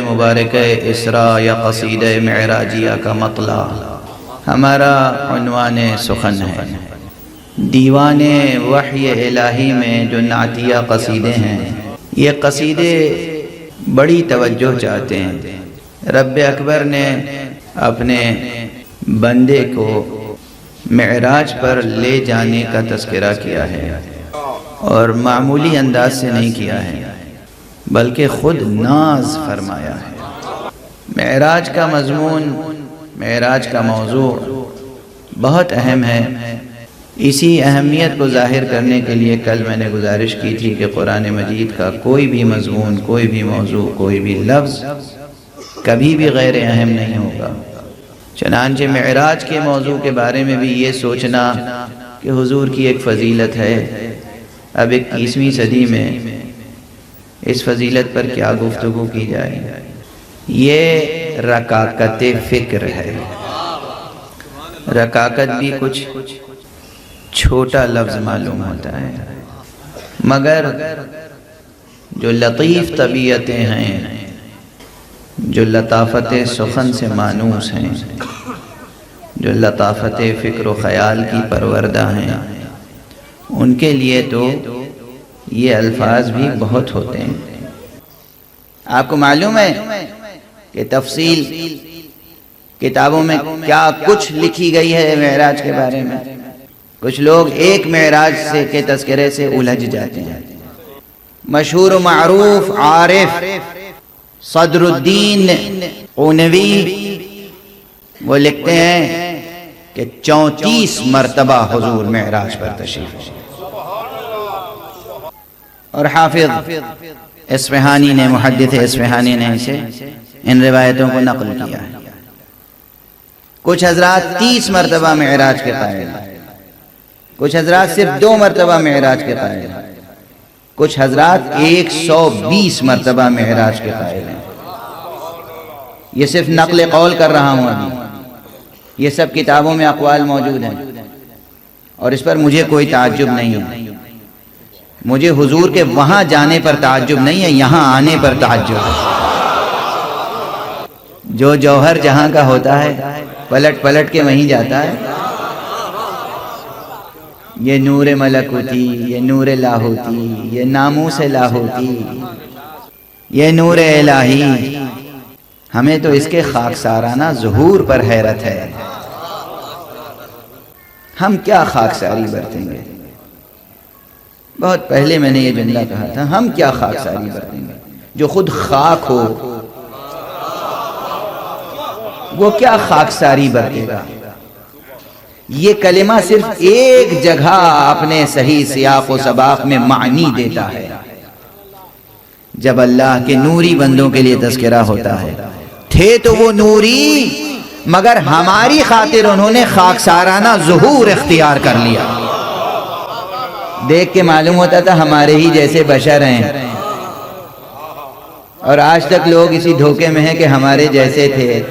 مبارک اسراء یا قصیدہ معراجیہ کا مطلع ہمارا عنوان سخن ہے۔ دیوان وحی الہی میں جو نعتیہ قصیدے ہیں، یہ قصیدے بڑی توجہ چاہتے ہیں۔ رب اکبر نے اپنے بندے کو معراج پر لے جانے کا تذکرہ کیا ہے، اور معمولی انداز سے نہیں کیا ہے بلکہ خود ناز فرمایا ہے۔ معراج کا مضمون، معراج کا موضوع بہت اہم ہے۔ اسی اہمیت کو ظاہر کرنے کے لیے کل میں نے گزارش کی تھی کہ قرآن مجید کا کوئی بھی مضمون، کوئی بھی موضوع، کوئی بھی لفظ کبھی بھی غیر اہم نہیں ہوگا۔ چنانچہ معراج کے موضوع کے بارے میں بھی یہ سوچنا کہ حضور کی ایک فضیلت ہے، اب 21ویں صدی میں اس فضیلت پر کیا گفتگو کی جائے، یہ رکاکت فکر ہے۔ رکاکت بھی کچھ چھوٹا لفظ معلوم ہوتا ہے، مگر جو لطیف طبیعتیں ہیں، جو لطافت سخن سے مانوس ہیں، جو لطافت فکر و خیال کی پروردہ ہیں، ان کے لیے تو یہ الفاظ بھی بہت ہوتے ہیں۔ آپ کو معلوم ہے کہ تفصیل کتابوں میں کیا کچھ لکھی گئی ہے معراج کے بارے میں؟ کچھ لوگ ایک معراج سے کے تذکرے سے الجھ جاتے ہیں۔ مشہور و معروف عارف صدر الدین قونوی وہ لکھتے ہیں کہ 34 مرتبہ حضور معراج پر تشریف لائے، اور حافظ اصفہانی نے، محدث اصفہانی نے اسے ان روایتوں کو نقل کیا ہے۔ کچھ حضرات 30 مرتبہ معراج کے قائل ہیں، کچھ حضرات صرف 2 مرتبہ معراج کے قائل ہیں، کچھ حضرات 120 مرتبہ معراج کے قائل ہیں۔ یہ صرف نقل قول کر رہا ہوں ابھی، یہ سب کتابوں میں اقوال موجود ہیں، اور اس پر مجھے کوئی تعجب نہیں ہے۔ مجھے حضور کے وہاں جانے پر تعجب نہیں ہے، یہاں آنے پر تعجب ہے۔ جو جوہر جہاں کا ہوتا ہے پلٹ پلٹ کے وہیں جاتا ہے۔ یہ نور ملکوتی، یہ نور لاہوتی، یہ ناموس لاہوتی، یہ نور الہی، ہمیں تو اس کے خاکسارانہ ظہور پر حیرت ہے۔ ہم کیا خاکساری برتیں گے؟ بہت پہلے میں نے یہ جملہ کہا تھا، ہم کیا خاکساری برتیں گے؟ جو خود خاک ہو وہ کیا خاکساری برتے گا؟ یہ کلمہ صرف ایک جگہ اپنے صحیح سیاق و سباق میں معنی دیتا ہے، جب اللہ کے نوری بندوں کے لیے تذکرہ ہوتا ہے۔ تھے تو وہ نوری، مگر ہماری خاطر انہوں نے خاکسارانہ ظہور اختیار کر لیا۔ دیکھ کے معلوم ہوتا تھا ہمارے ہی جیسے بشر ہیں، اور آج تک لوگ اسی دھوکے میں ہیں کہ ہمارے جیسے تھے۔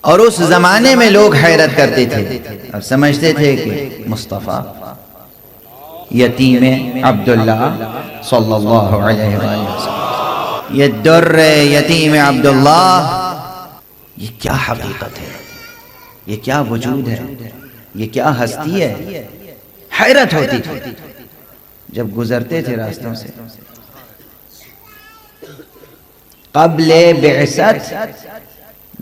اور اس زمانے میں لوگ حیرت کرتے تھے اور سمجھتے تھے کہ مصطفیٰ یتیم عبداللہ صلی اللہ علیہ وسلم، یہ در یتیم عبداللہ، یہ کیا حقیقت ہے، یہ کیا وجود ہے، یہ کیا ہستی ہے۔ حیرت ہوتی تھی جب گزرتے تھے راستوں سے۔ قبل بعثت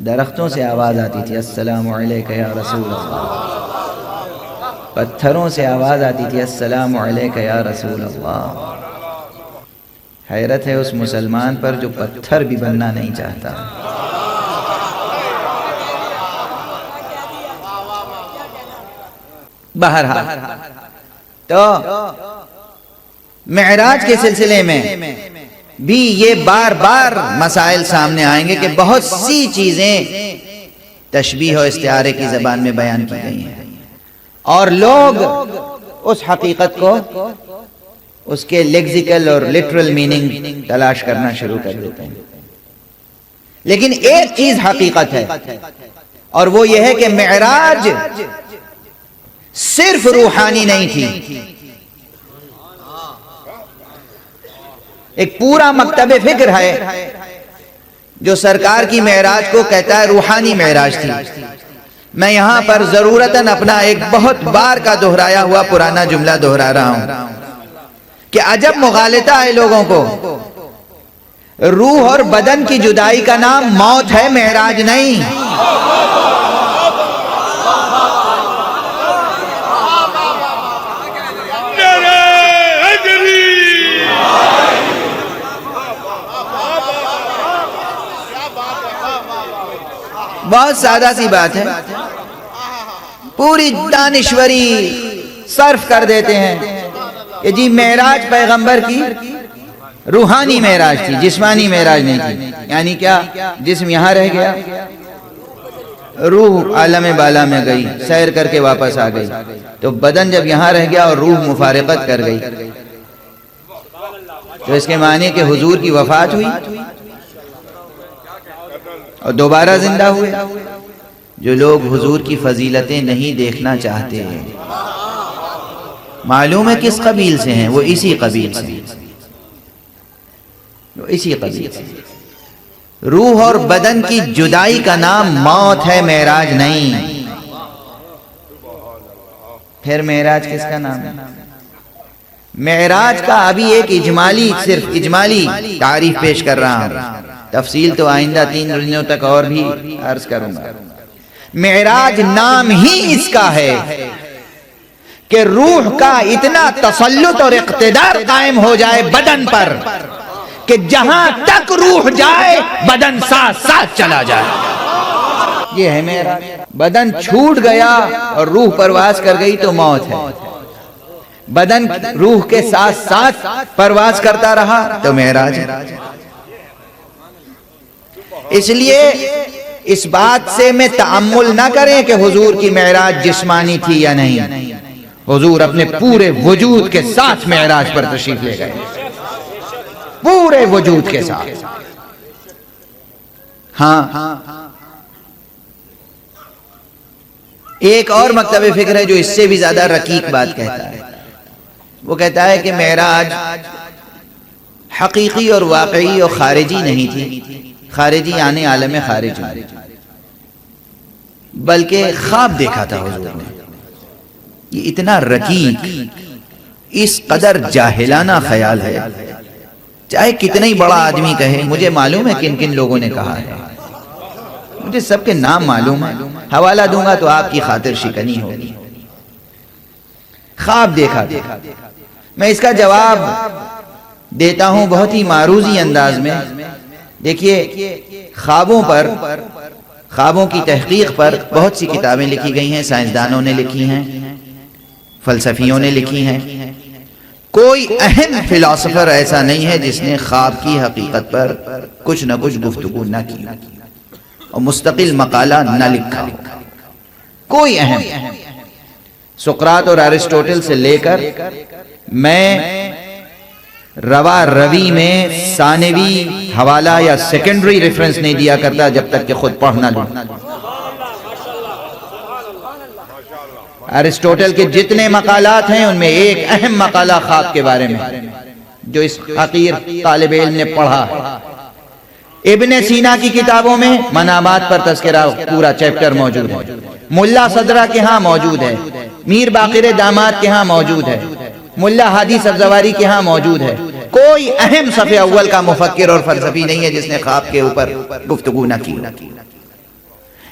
درختوں سے آواز آتی تھی، السلام علیکہ یا رسول اللہ۔ پتھروں سے آواز آتی تھی، السلام علیکہ یا رسول اللہ۔ حیرت ہے اس مسلمان پر جو پتھر بھی بننا نہیں چاہتا۔ بہرحال تو معراج کے سلسلے میں بھی یہ بار بار مسائل سامنے آئیں گے کہ بہت سی چیزیں تشبیہ و استعارے کی زبان میں بیان کی گئی ہیں، اور لوگ اس حقیقت کو، اس کے لیکزیکل اور لٹرل میننگ تلاش کرنا شروع کر دیتے ہیں۔ لیکن ایک چیز حقیقت ہے، اور وہ یہ ہے کہ معراج صرف روحانی نہیں تھی، ایک پورا مکتب فکر ہے جو سرکار کی معراج کو کہتا ہے روحانی معراج تھی۔ میں یہاں پر ضرورتاً اپنا ایک بہت بار کا دہرایا ہوا پرانا جملہ دہرا رہا ہوں کہ عجب مغالطہ ہے لوگوں کو۔ روح اور بدن کی جدائی کا نام موت ہے، معراج نہیں۔ بہت سادہ سی بات ہے، پوری دانشوری صرف کر دیتے ہیں کہ جی معراج پیغمبر کی روحانی معراج تھی، جسمانی معراج نہیں تھی۔ یعنی کیا؟ جسم یہاں رہ گیا، روح عالم بالا میں گئی، سیر کر کے واپس آ گئی، تو بدن جب یہاں رہ گیا اور روح مفارقت کر گئی تو اس کے معنی کہ حضور کی وفات ہوئی اور دوبارہ زندہ ہوئے۔ جو لوگ حضور کی فضیلتیں نہیں دیکھنا چاہتے ہیں، معلوم ہے کس قبیل سے ہیں، وہ اسی قبیل سے، وہ اسی قبیل سے۔ روح اور بدن کی جدائی کا نام موت ہے، معراج نہیں۔ پھر معراج کس کا نام ہے؟ معراج کا ابھی ایک صرف اجمالی تعریف پیش کر رہا ہوں، تفصیل تو آئندہ 3 دنوں تک اور بھی عرض کروں گا۔ معراج نام ہی اس کا ہے کہ روح کا اتنا تسلط اور اقتدار قائم ہو جائے بدن پر کہ جہاں تک روح جائے بدن ساتھ ساتھ چلا جائے۔ یہ ہے معراج۔ بدن چھوٹ گیا اور روح پرواز کر گئی تو موت ہے، بدن روح کے ساتھ ساتھ پرواز کرتا رہا تو معراج ہے۔ اس لیے اس بات سے میں تأمل نہ کریں کہ حضور کی معراج جسمانی تھی یا نہیں، حضور اپنے پورے وجود کے ساتھ معراج پر تشریف لے گئے، پورے وجود کے ساتھ۔ ہاں، ایک اور مکتب فکر ہے جو اس سے بھی زیادہ رقیق بات کہتا ہے، وہ کہتا ہے کہ معراج حقیقی اور واقعی اور خارجی نہیں تھی، خارجی یعنی عالم خارج میں، بلکہ خواب دیکھا تھا حضور نے۔ یہ اتنا رقیق، اس قدر جاہلانہ خیال ہے، چاہے کتنا ہی بڑا آدمی کہے۔ مجھے معلوم ہے کن کن لوگوں نے کہا ہے، مجھے سب کے نام معلوم ہے، حوالہ دوں گا تو آپ کی خاطر شکنی ہوگی۔ خواب دیکھا تھا۔ میں اس کا جواب دیتا ہوں بہت ہی معروضی انداز میں۔ دیکھیے، خوابوں کی تحقیق پر بہت سی کتابیں لکھی گئی ہیں، سائنسدانوں نے لکھی ہیں، فلسفیوں نے لکھی ہیں۔ کوئی اہم فلاسفر ایسا نہیں ہے جس نے خواب کی حقیقت پر کچھ نہ کچھ گفتگو نہ کی اور مستقل مقالہ نہ لکھا۔ کوئی اہم، سقراط اور ارسطوٹل سے لے کر میں روا روی میں ثانوی حوالہ یا سیکنڈری ریفرنس نہیں دیا کرتا جب تک کہ خود پڑھ نہ لوں۔ ارسطوٹل کے جتنے مقالات ہیں ان میں ایک اہم مقالہ خواب کے بارے میں جو اس حقیر طالب علم نے پڑھا ہے۔ ابن سینا کی کتابوں میں منامات پر تذکرہ پورا چیپٹر موجود ہے، ملا صدرہ کے ہاں موجود ہے، میر باقر داماد کے ہاں موجود ہے، ملا ہادی سبزواری کے ہاں موجود ہے۔ کوئی اہم صف اول کا مفکر اور فلسفی نہیں ہے جس نے خواب کے اوپر گفتگو نہ کی۔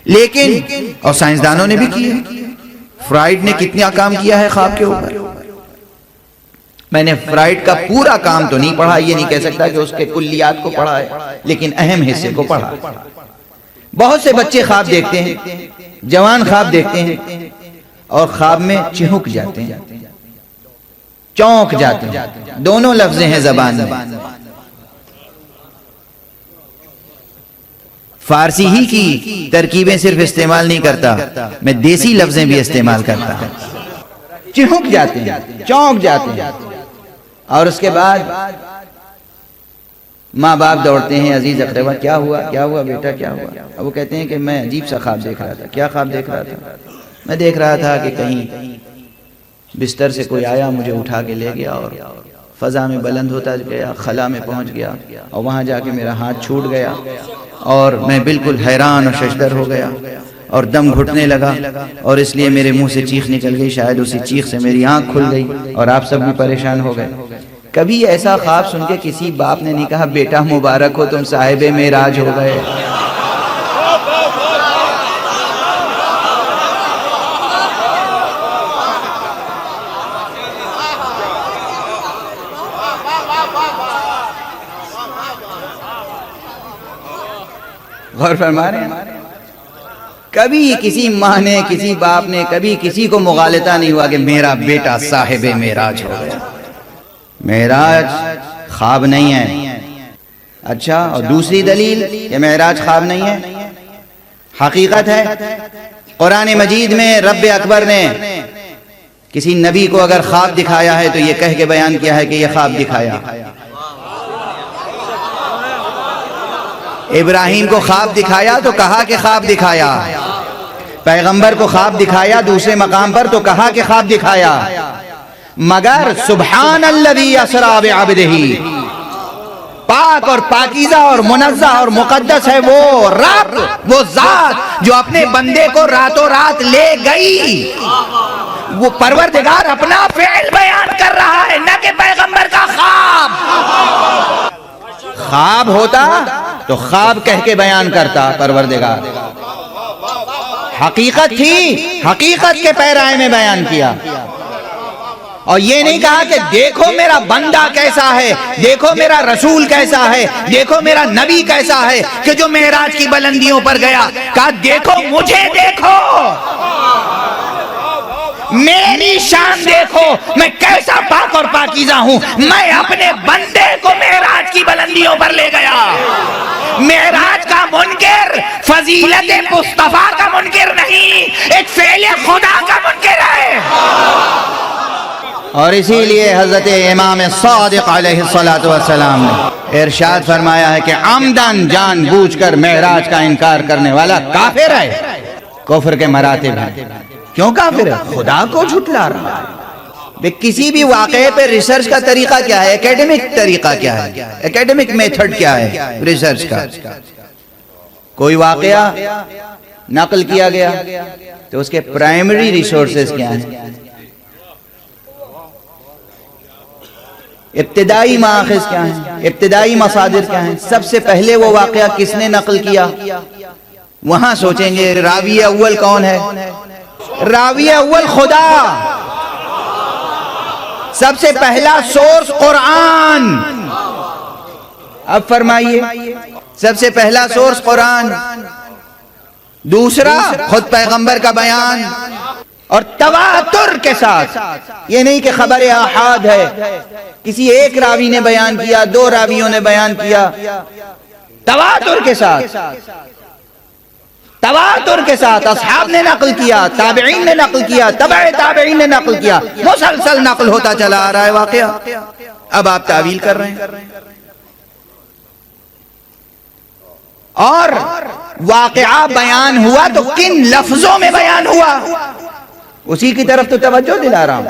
لیکن اور سائنسدانوں نے بھی کی ہے۔ فرائیڈ نے کتنا کام کیا ہے خواب کے اوپر۔ میں نے فرائیڈ کا پورا کام تو نہیں پڑھا، یہ نہیں کہہ سکتا کہ اس کے کلیات کو پڑھا ہے، لیکن اہم حصے کو پڑھا۔ بہت سے بچے خواب دیکھتے ہیں، جوان خواب دیکھتے ہیں اور خواب میں چہک جاتے ہیں، چونک جاتے ہیں۔ دونوں لفظ ہیں زبان میں۔ فارسی ہی کی ترکیبیں صرف استعمال نہیں کرتا، میں دیسی لفظیں بھی استعمال کرتا ہوں۔ چہک جاتے ہیں، چونک جاتے ہیں، اور اس کے بعد ماں باپ دوڑتے ہیں، عزیز اقربا کیا ہوا، کیا ہوا بیٹا، کیا ہوا؟ اب وہ کہتے ہیں کہ میں عجیب سا خواب دیکھ رہا تھا۔ کیا خواب دیکھ رہا تھا؟ میں دیکھ رہا تھا کہ کہیں بستر سے کوئی آیا، مجھے اٹھا کے لے گیا اور فضا میں بلند ہوتا گیا، خلا میں پہنچ گیا اور وہاں جا کے میرا ہاتھ چھوٹ گیا اور میں بالکل حیران اور ششدر ہو گیا اور دم گھٹنے لگا، اور اس لیے میرے منہ سے چیخ نکل گئی، شاید اسی چیخ سے میری آنکھ کھل گئی اور آپ سب بھی پریشان ہو گئے۔ کبھی ایسا خواب سن کے کسی باپ نے نہیں کہا بیٹا مبارک ہو تم صاحب معراج ہو گئے؟ غور فرما رہے ہیں؟ کبھی کسی ماں نے، کسی باپ نے، کبھی کسی کو مغالطہ نہیں ہوا کہ میرا بیٹا صاحب معراج ہو گیا۔ معراج خواب نہیں ہے۔ اچھا، اور دوسری دلیل کہ معراج خواب نہیں ہے، حقیقت ہے۔ قرآن مجید میں رب اکبر نے کسی نبی کو اگر خواب دکھایا ہے تو یہ کہہ کے بیان کیا ہے کہ یہ خواب دکھایا۔ ابراہیم کو خواب دکھایا تو کہا کہ خواب دکھایا، پیغمبر کو خواب دکھایا دوسرے مقام پر تو کہا کہ خواب دکھایا، مگر سبحان الذی اسری بعبدہ، پاک اور پاکیزہ اور منزہ اور مقدس ہے وہ رب، وہ ذات جو اپنے بندے کو راتوں رات لے گئی۔ وہ پروردگار اپنا فعل بیان کر رہا ہے، نہ کہ پیغمبر کا خواب۔ خواب ہوتا تو خواب کہہ کے بیان کرتا پروردگار، حقیقت تھی، حقیقت کے پیرائے میں بیان کیا، اور یہ نہیں کہا کہ دیکھو میرا بندہ کیسا ہے، دیکھو میرا رسول کیسا ہے، دیکھو میرا نبی کیسا ہے کہ جو معراج کی بلندیوں پر گیا، کہا دیکھو مجھے، دیکھو میری شان، دیکھو میں کیسا پاک اور پاکیزہ ہوں، میں اپنے بندے کو معراج کی بلندیوں پر لے گیا۔ معراج کا منکر فضیلت مصطفیٰ کا منکر نہیں، ایک فعل خدا کا منکر ہے۔ اور اسی لیے حضرت امام صادق علیہ السلام نے ارشاد فرمایا ہے کہ عمدن جان بوجھ کر معراج کا انکار کرنے والا کافر ہے۔ کفر کے مراتب ہیں۔ کیوں کافر ہے؟ خدا کو جھٹلا رہا ہے۔ کسی بھی واقعے پہ ریسرچ کا طریقہ کیا ہے؟ ایکیڈمک طریقہ کیا ہے؟ ایکیڈمک میتھڈ کیا ہے ریسرچ کا؟ کوئی واقعہ نقل کیا گیا تو اس کے پرائمری ریسورسز کیا ہیں؟ ابتدائی مآخذ کیا ہیں؟ ابتدائی مصادر کیا ہیں؟ سب سے پہلے وہ واقعہ کس نے نقل کیا؟ وہاں سوچیں گے راوی اول کون ہے؟ راوی اول خدا۔ سب سے پہلا سورس قرآن۔ اب فرمائیے، سب سے پہلا سورس قرآن، دوسرا خود پیغمبر کا بیان، اور تواتر کے ساتھ، یہ نہیں کہ خبر احاد ہے، کسی ایک راوی نے بیان کیا، دو راویوں نے بیان کیا، تواتر کے ساتھ، تواتر کے ساتھ اصحاب نے نقل کیا، تابعین نے نقل کیا، تبع تابعین نے نقل کیا، مسلسل نقل ہوتا چلا آ رہا ہے واقعہ۔ اب آپ تعویل کر رہے ہیں، اور واقعہ بیان ہوا تو کن لفظوں میں بیان ہوا، اسی کی طرف تو توجہ دلا رہا ہوں۔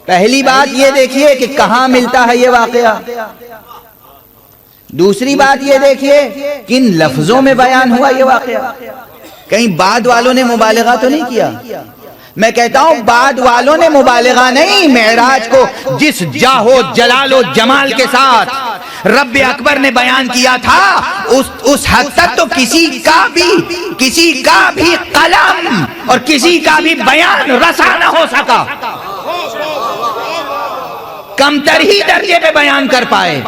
پہلی بات یہ دیکھیے کہ کہاں ملتا ہے یہ واقعہ، دوسری بات یہ دیکھیے کن لفظوں میں بیان ہوا یہ واقعہ۔ کہیں بعد والوں نے مبالغہ تو نہیں کیا؟ میں کہتا ہوں بعد والوں نے مبالغہ نہیں، معراج کو جس جاہ و جلال و جمال کے ساتھ رب اکبر نے بیان کیا تھا، اس حد تک تو کسی کا بھی قلم اور کسی کا بھی بیان رسا نہ ہو سکا، کمتر ہی درجے پہ بیان کر پائے،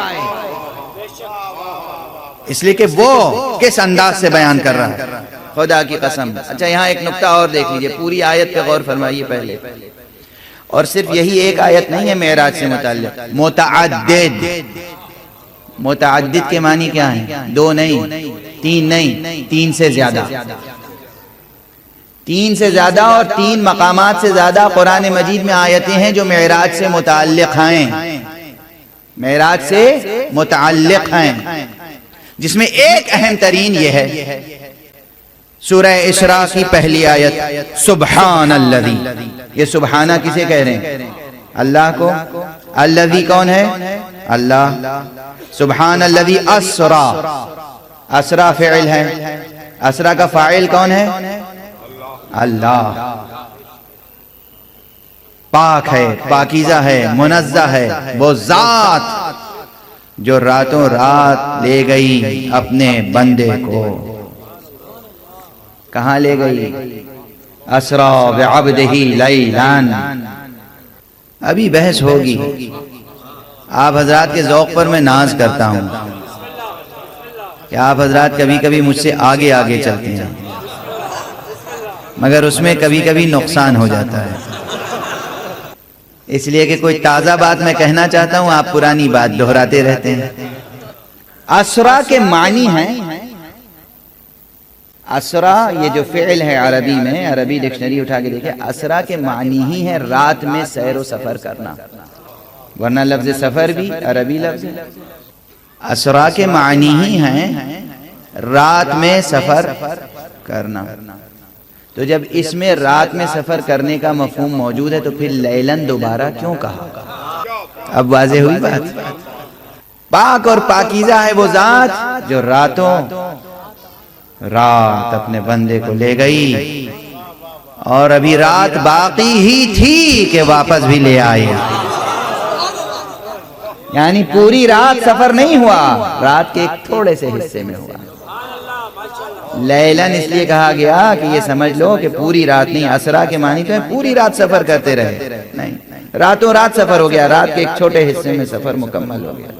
اس لیے کہ وہ کس انداز سے بیان کر رہا ہے، خدا کی قسم۔ اچھا یہاں ایک نقطہ اور دیکھ لیجئے، پوری آیت پہ غور فرمائیے پہلے، اور صرف یہی ایک آیت نہیں ہے معراج سے متعلق، متعدد۔ متعدد کے معنی کیا ہیں؟ دو نہیں، تین نہیں، تین سے زیادہ، تین سے زیادہ اور تین مقامات سے زیادہ قرآن مجید میں آیتیں ہیں جو معراج سے متعلق ہیں، معراج سے متعلق ہیں، جس میں ایک اہم ترین یہ ہے سورہ اسراء کی پہلی آیت، سبحان الذی۔ یہ سبحانہ کسے کہہ رہے ہیں؟ اللہ کو. الذی کون ہے؟ اللہ. سبحان الذی اسرا، اسرا فعل ہے، اسرا کا فاعل کون ہے؟ اللہ. پاک ہے، پاکیزہ ہے، منزہ ہے وہ ذات جو راتوں رات لے گئی اپنے بندے کو. کہاں لے گئی؟ اسرا بعبدہ لیلان. ابھی بحث ہوگی. آپ حضرات کے ذوق پر میں ناز کرتا ہوں کہ آپ حضرات کبھی کبھی مجھ سے آگے آگے چلتے ہیں، مگر اس میں کبھی کبھی نقصان ہو جاتا ہے. اس لیے کہ کوئی تازہ بات میں کہنا چاہتا ہوں، آپ پرانی بات دہراتے رہتے ہیں. اسرا کے معنی ہیں، اسرا یہ جو فعل ہے عربی میں، عربی ڈکشنری اٹھا کے دیکھیں، اسرا کے معنی ہی ہے رات میں سیر و سفر کرنا، ورنہ لفظ سفر بھی عربی لفظ ہے. اسرا کے معنی ہی ہیں رات میں سفر کرنا. تو جب اس میں رات میں سفر کرنے کا مفہوم موجود ہے تو پھر لیلن دوبارہ کیوں کہا؟ اب واضح ہوئی بات. پاک اور پاکیزہ ہے وہ ذات جو راتوں رات اپنے بندے کو لے گئی، اور ابھی رات باقی ہی تھی کہ واپس بھی لے آئی. یعنی پوری رات سفر نہیں ہوا، رات کے ایک تھوڑے سے حصے میں ہوا. لیلن اس لیے کہا گیا کہ یہ سمجھ لو کہ پوری رات نہیں. اسرا کے معنی تو ہے پوری رات سفر کرتے رہے، نہیں، راتوں رات سفر ہو گیا، رات کے ایک چھوٹے حصے میں سفر مکمل ہو گیا.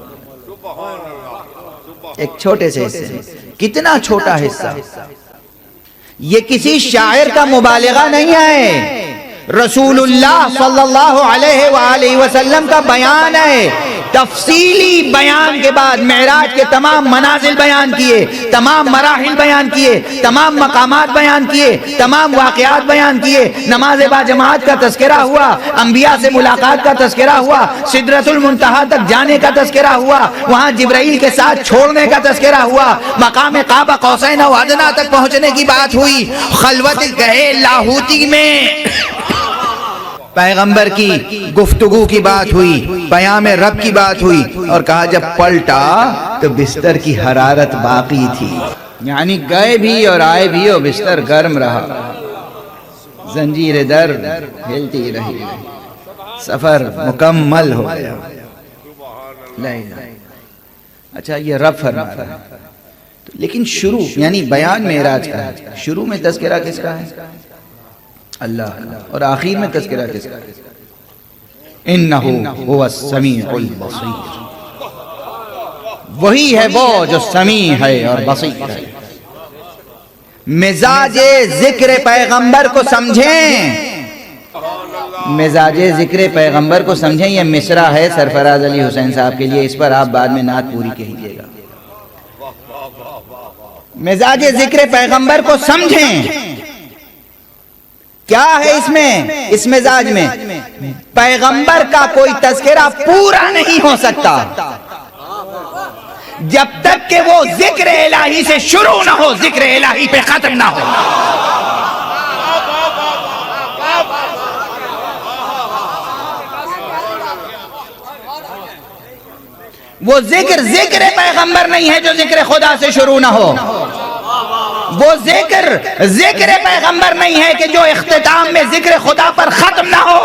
ایک چھوٹے سے حصے میں. کتنا چھوٹا حصہ؟ یہ کسی شاعر کا مبالغہ نہیں ہے، رسول اللہ صلی اللہ علیہ وآلہ وسلم کا بیان ہے. تفصیلی بیان کے بعد معراج کے تمام منازل بیان کیے، تمام مراحل بیان کیے، تمام مقامات بیان کیے، تمام واقعات بیان کیے. نماز با جماعت کا تذکرہ ہوا، انبیاء سے ملاقات کا تذکرہ ہوا، سدرۃ المنتہا تک جانے کا تذکرہ ہوا، وہاں جبرائیل کے ساتھ چھوڑنے کا تذکرہ ہوا، مقام قاب قوسین و ادنیٰ تک پہنچنے کی بات ہوئی، خلوت گہے لاہوتی میں پیغمبر کی گفتگو کی بات ہوئی، پیام رب کی بات ہوئی، اور کہا جب پلٹا تو بستر کی حرارت باقی تھی. یعنی گئے بھی اور آئے بھی اور بستر گرم رہا، زنجیر در ہلتی رہی، سفر مکمل ہو گیا. اچھا یہ رب فرما رہا ہے، لیکن شروع یعنی بیان معراج کا ہے، شروع میں تذکرہ کس کا ہے؟ اللہ. اور آخر میں تذکرہ کس کا؟ انہو هو السمیع البصیر. وہی ہے وہ جو سمیع ہے اور بصیر ہے. مزاج ذکر پیغمبر کو سمجھیں، مزاج ذکر پیغمبر کو سمجھیں. یہ مصرع ہے سرفراز علی حسین صاحب کے لیے، اس پر آپ بعد میں نعت پوری کہیے گا. مزاج ذکر پیغمبر کو سمجھیں. کیا ہے اس میں، اس مزاج میں؟ پیغمبر کا کوئی تذکرہ پورا نہیں ہو سکتا جب تک کہ وہ ذکر الہی سے شروع نہ ہو، ذکر الہی پہ ختم نہ ہو. وہ ذکر پیغمبر نہیں ہے جو ذکر خدا سے شروع نہ ہو. وہ ذکر پیغمبر نہیں ہے کہ جو اختتام میں ذکر خدا پر ختم نہ ہو.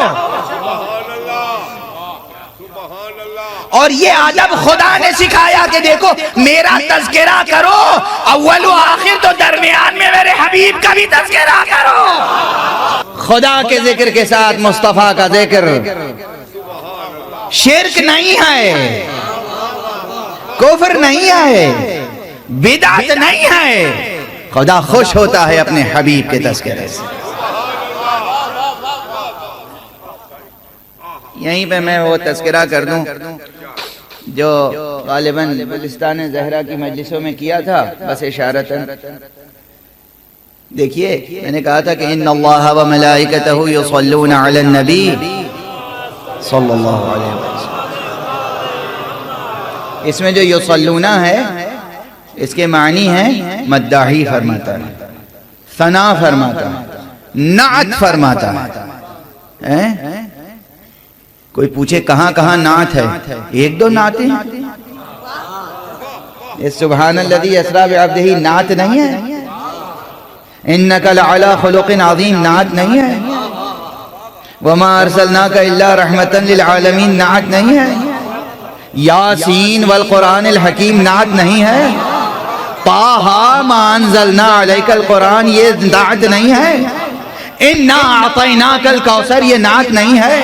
اور یہ ادب خدا نے سکھایا کہ دیکھو میرا تذکرہ کرو، اول و آخر تو درمیان میں میرے حبیب کا بھی تذکرہ کرو. خدا کے ذکر کے ساتھ مصطفیٰ کا ذکر شرک نہیں ہے، کفر نہیں ہے، بدعت نہیں ہے. خدا خوش ہوتا ہے اپنے حبیب کے تذکرے سے. یہیں پہ میں وہ تذکرہ کر دوں جو غالباً بلستان زہرا کی مجلسوں میں کیا تھا، بس اشارتاً. دیکھیے میں نے کہا تھا کہ ان اللہ و ملائکتہ یصلون علی النبی صلی اللہ علیہ وسلم. اس میں جو یصلون ہے اس کے معنی ہیں مداحی فرماتا ہے، ثنا فرماتا ہے، نعت فرماتا ہے. کوئی پوچھے کہاں کہاں نعت ہے، ایک دو نعتیں یہ سبحان الذی اسریٰ بعبدہ نعت نہیں ہے، انک لعلی خلق عظیم نعت نہیں ہے، وما ارسلناک الا رحمتا للعالمین نعت نہیں ہے، یاسین والقرآن الحکیم نعت نہیں ہے، طٰہٰ ما انزلنا علیک القرآن یہ نعت نہیں ہے، انا اعطیناک الکوثر یہ نعت نہیں ہے،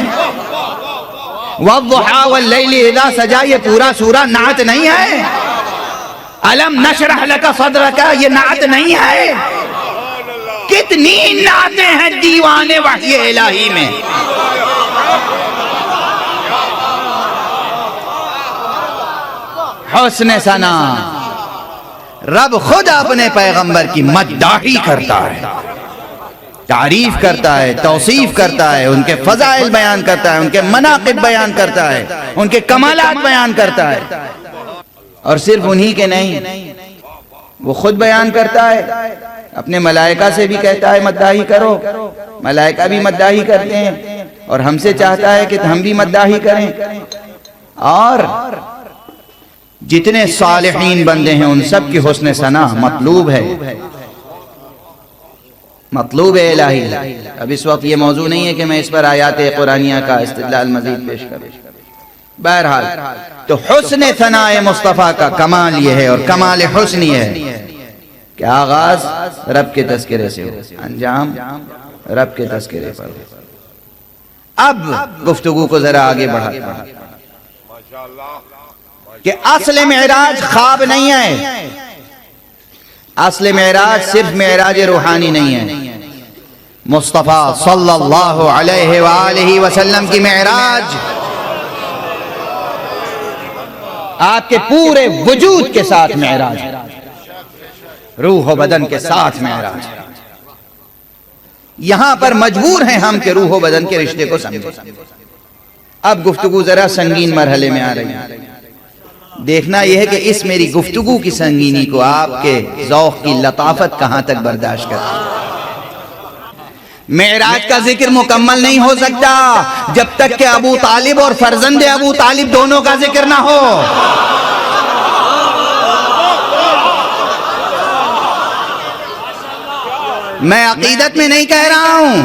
والضحیٰ واللیل اذا سجا یہ پورا سورہ نعت نہیں ہے، الم نشرح لک صدرک یہ نعت نہیں ہے۔ کتنی نعتیں ہیں دیوان وحی الہی میں، حسن ثنا رب خود اپنے پیغمبر کی مداحی کرتا ہے، تعریف کرتا ہے، توصیف کرتا ہے، ان کے فضائل بیان کرتا ہے، ان کے مناقب بیان کرتا ہے، ان کے کمالات بیان کرتا ہے، اور صرف انہی کے نہیں وہ خود بیان کرتا ہے، اپنے ملائکہ سے بھی کہتا ہے مداحی کرو، ملائکہ بھی مداحی کرتے ہیں، اور ہم سے چاہتا ہے کہ ہم بھی مداحی کریں، اور جتنے صالحین بندے ہیں ان سب کی حسن ثنا مطلوب ہے، مطلوب الہی۔ اب اس وقت یہ موضوع نہیں ہے کہ میں اس پر آیات قرآنیہ کا استدلال مزید پیش کروں، بہرحال تو حسن ثناء مصطفیٰ کا کمال یہ ہے، اور کمال حسن یہ ہے کہ آغاز رب کے تذکرے سے ہو، انجام رب کے تذکرے پر ہو۔ اب گفتگو کو ذرا آگے بڑھاتا ہوں کہ اصل معراج خواب نہیں ہے، اصل معراج صرف معراج روحانی نہیں ہے، مصطفیٰ صلی اللہ علیہ وآلہ وسلم کی معراج آپ کے پورے وجود کے ساتھ معراج ہے، روح و بدن کے ساتھ معراج ہے۔ یہاں پر مجبور ہیں ہم کہ روح و بدن کے رشتے کو سمجھیں۔ اب گفتگو ذرا سنگین مرحلے میں آ رہی ہے، دیکھنا یہ ہے کہ اس میری گفتگو کی سنگینی کو آپ کے ذوق کی لطافت کہاں تک برداشت کرتی ہے۔ معراج کا ذکر مکمل نہیں ہو سکتا جب تک کہ ابو طالب اور فرزند ابو طالب دونوں کا ذکر نہ ہو۔ میں عقیدت میں نہیں کہہ رہا ہوں،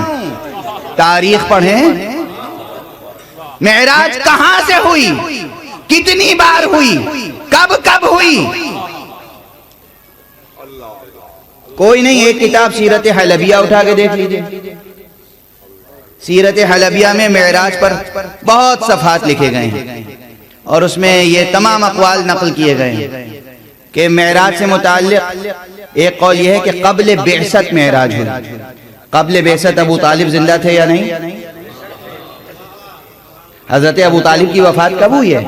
تاریخ پڑھیں، معراج کہاں سے ہوئی، کتنی بار ہوئی، کب کب ہوئی، کوئی نہیں۔ ایک کتاب سیرت حلبیہ اٹھا کے دیکھ لیجئے، سیرت حلبیہ میں معراج پر بہت صفحات لکھے گئے ہیں، اور اس میں یہ تمام اقوال نقل کیے گئے ہیں کہ معراج سے متعلق ایک قول یہ ہے کہ قبل بعثت معراج ہوئی۔ قبل بعثت ابو طالب زندہ تھے یا نہیں؟ حضرت ابو طالب کی وفات کب ہوئی ہے؟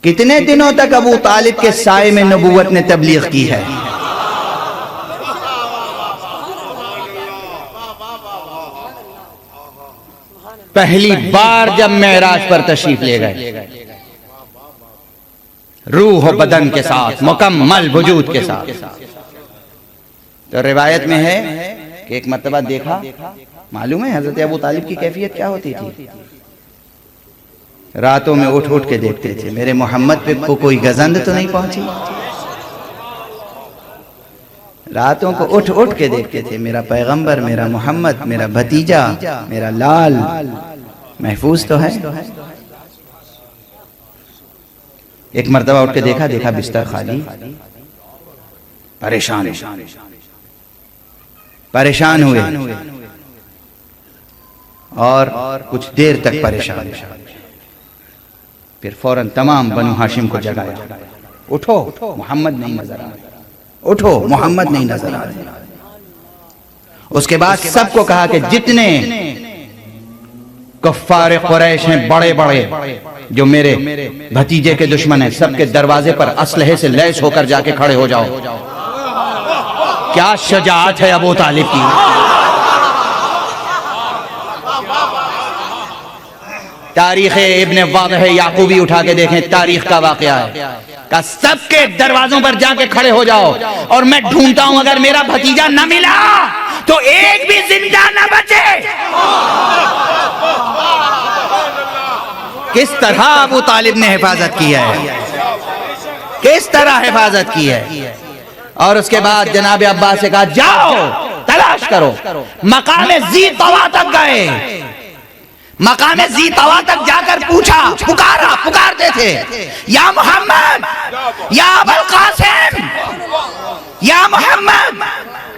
کتنے دنوں تک ابو طالب کے سائے میں نبوت نے تبلیغ کی ہے؟ پہلی بار جب معراج پر تشریف لے گئے، روح و بدن کے ساتھ، مکمل وجود کے ساتھ۔ تو روایت میں ہے کہ ایک مرتبہ دیکھا، معلوم ہے حضرت ابو طالب کی کیفیت کیا ہوتی تھی؟ راتوں میں اٹھ اٹھ کے دیکھتے تھے میرے محمد پہ کوئی گزند تو نہیں پہنچی، راتوں کو اٹھ اٹھ کے دیکھتے تھے میرا پیغمبر، میرا محمد، میرا بھتیجا، میرا لال محفوظ تو ہے۔ ایک مرتبہ اٹھ کے دیکھا بستر خالی، پریشان ہوئے اور کچھ دیر تک پریشان، پھر فوراً تمام بنو ہاشم کو جگایا، اٹھو محمد نہیں نظر آ رہا، اٹھو محمد نہیں نظر آ رہا۔ اس کے بعد سب کو کہا کہ جتنے کفار قریش ہیں بڑے بڑے جو میرے بھتیجے کے دشمن ہیں، سب کے دروازے پر اسلحے سے لیس ہو کر جا کے کھڑے ہو جاؤ۔ کیا شجاعت ہے ابو طالب کی! تاریخ ابن واضح یعقوبی اٹھا کے دیکھیں، تاریخ کا واقعہ ہے کہ سب کے دروازوں پر جا کے کھڑے ہو جاؤ، اور میں ڈھونڈتا ہوں اگر میرا بھتیجا نہ ملا تو ایک بھی زندہ نہ بچے۔ کس طرح ابو طالب نے حفاظت کی ہے، کس طرح حفاظت کی ہے۔ اور اس کے بعد جناب عباس سے کہا جاؤ تلاش کرو۔ مقام ذی طوا تک گئے، مقام ذی طوا تک جا کر پوچھا، پکارتے تھے یا محمد، یا ابو القاسم، یا محمد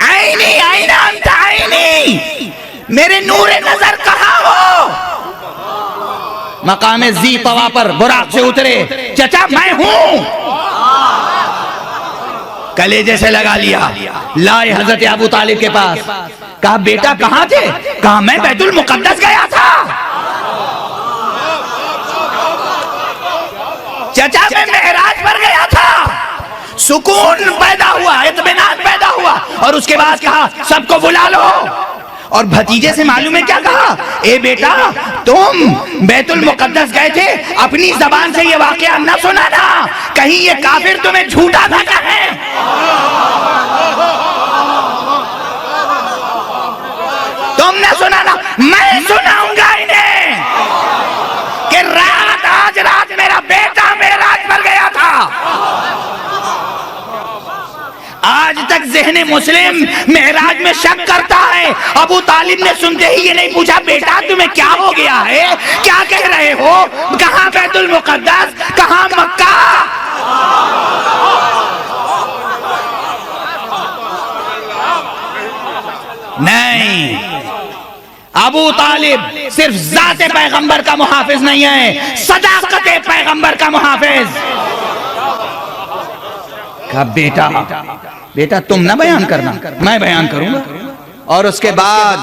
عینی عین انت عینی، میرے نور نظر کہاں ہو۔ مقام ذی طوا پر براق سے اترے، چچا میں ہوں، کلیجے سے لگا لیا، لائے حضرت ابو طالب کے پاس۔ کہا بیٹا کہاں تھے؟ کہا میں بیت المقدس گیا تھا۔ چچا میں معراج پر گیا تھا۔ سکون پیدا ہوا، اطمینان پیدا ہوا، اور اس کے بعد کہا سب کو بلا لو۔ اور بھتیجے سے معلوم ہے کیا کہا؟ اے بیٹا تم بیت المقدس گئے تھے، اپنی زبان سے یہ واقعہ نہ سنانا، کہیں یہ کافر تمہیں جھوٹا نہ کہے۔ تم نہ سنانا، میں سناؤں گا انہیں کہ آج رات میرا بیٹا معراج پر گیا تھا۔ آج تک ذہن مسلم معراج میں شک کرتا ہے۔ ابو طالب نے سنتے ہی یہ نہیں پوچھا بیٹا تمہیں کیا ہو گیا ہے، کیا کہہ رہے ہو، کہاں بیت المقدس، کہاں مکہ۔ نہیں، ابو طالب صرف ذات پیغمبر کا محافظ نہیں ہے، صداقت پیغمبر کا محافظ۔ کہا بیٹا تم نہ بیان کرنا، میں بیان کروں گا۔ اور اس کے بعد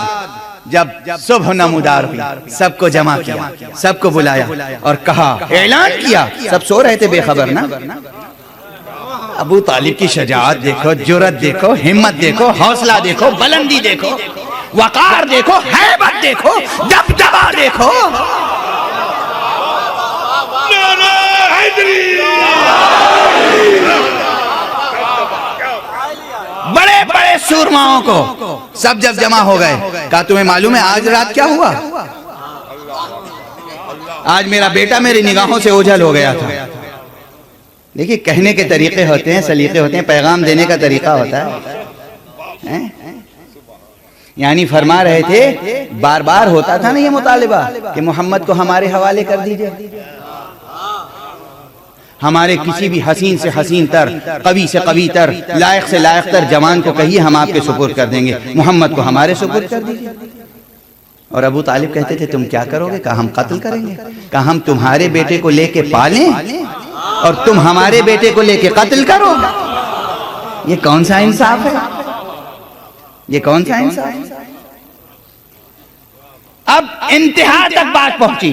جب صبح نمودار ہوئی، سب کو جمع کیا، سب کو بلایا اور کہا، اعلان کیا، سب سو رہے تھے بے خبر نا۔ ابو طالب کی شجاعت دیکھو، جرأت دیکھو، ہمت دیکھو، حوصلہ دیکھو، بلندی دیکھو، وقار دیکھو، ہیبت دیکھو، دبدبا دیکھو۔ بڑے بڑے سورماؤں کو سب جب جمع ہو گئے، کہا تمہیں معلوم ہے آج رات کیا ہوا؟ آج میرا بیٹا میری نگاہوں سے اوجھل ہو گیا تھا۔ دیکھیے کہنے کے طریقے ہوتے ہیں، سلیقے ہوتے ہیں، پیغام دینے کا طریقہ ہوتا ہے۔ یعنی فرما رہے تھے، بار بار ہوتا تھا نا یہ مطالبہ کہ محمد کو ہمارے حوالے کر دیجئے، ہمارے کسی بھی حسین سے حسین تر، قوی سے قوی تر، لائق سے لائق تر جوان کو کہیے ہم آپ کے سپرد کر دیں گے، محمد کو ہمارے سپرد کر دیجئے۔ اور ابو طالب کہتے تھے تم کیا کرو گے؟ کہا ہم قتل کریں گے۔ کہا ہم تمہارے بیٹے کو لے کے پالیں اور تم ہمارے بیٹے کو لے کے قتل کرو؟ یہ کون سا انصاف ہے؟ یہ کون سا انصاف ہے؟ اب انتہا تک بات پہنچی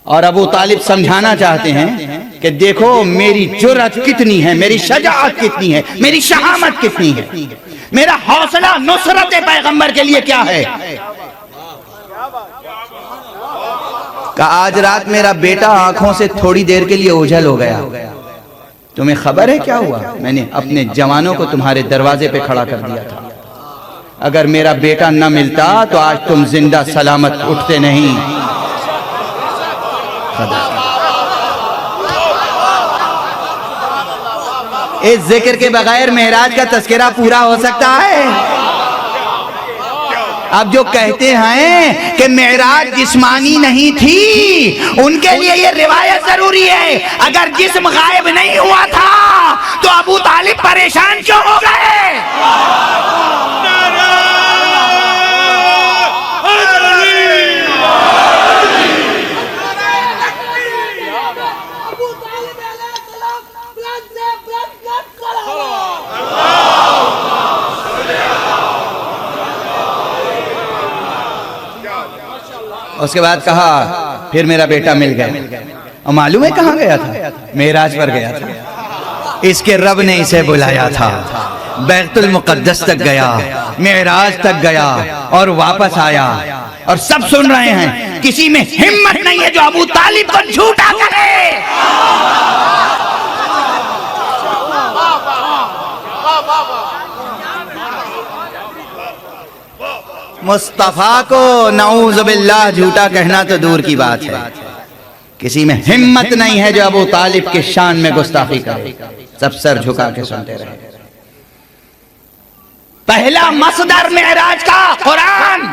اور ابو طالب سمجھانا چاہتے ہیں کہ دیکھو میری جرأت کتنی ہے، میری شجاعت کتنی ہے، میری شہامت کتنی ہے، میرا حوصلہ نصرت پیغمبر کے لیے کیا ہے۔ کہ آج رات میرا بیٹا آنکھوں سے تھوڑی دیر کے لیے اوجھل ہو گیا، تمہیں خبر ہے کیا ہوا؟ میں نے اپنے جوانوں کو تمہارے دروازے پہ کھڑا کر دیا تھا، اگر میرا بیٹا نہ ملتا تو آج تم زندہ سلامت اٹھتے نہیں۔ اس ذکر کے بغیر معراج کا تذکرہ پورا ہو سکتا ہے؟ اب جو کہتے ہیں کہ معراج جسمانی نہیں تھی، ان کے لیے یہ روایت ضروری ہے۔ اگر جسم غائب نہیں ہوا تھا تو ابو طالب پریشان کیوں ہو گئے؟ اس کے بعد کہا پھر میرا بیٹا مل گیا، اور معلوم ہے کہاں گیا تھا؟ معراج پر گیا تھا، اس کے رب نے اسے بلایا تھا، بیت المقدس تک گیا، معراج تک گیا اور واپس آیا، اور سب سن رہے ہیں، کسی میں ہمت نہیں ہے جو ابو طالب کو جھوٹا کہے۔ مصطفیٰ کو نعوذ باللہ جھوٹا کہنا تو دور کی بات ہے، کسی میں ہمت نہیں ہے جو ابو طالب کے شان میں گستاخی کرے، سب سر جھکا کے سنتے رہے۔ پہلا مصدر معراج کا قرآن،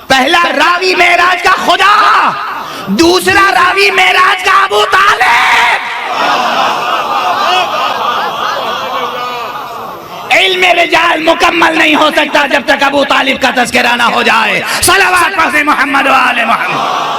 پہلا راوی معراج کا خدا، دوسرا راوی معراج کا ابو طالب۔ علم رجال مکمل نہیں ہو سکتا جب تک ابو طالب کا تذکرہ نہ ہو جائے۔ صلوات پڑھیں محمد و آل محمد۔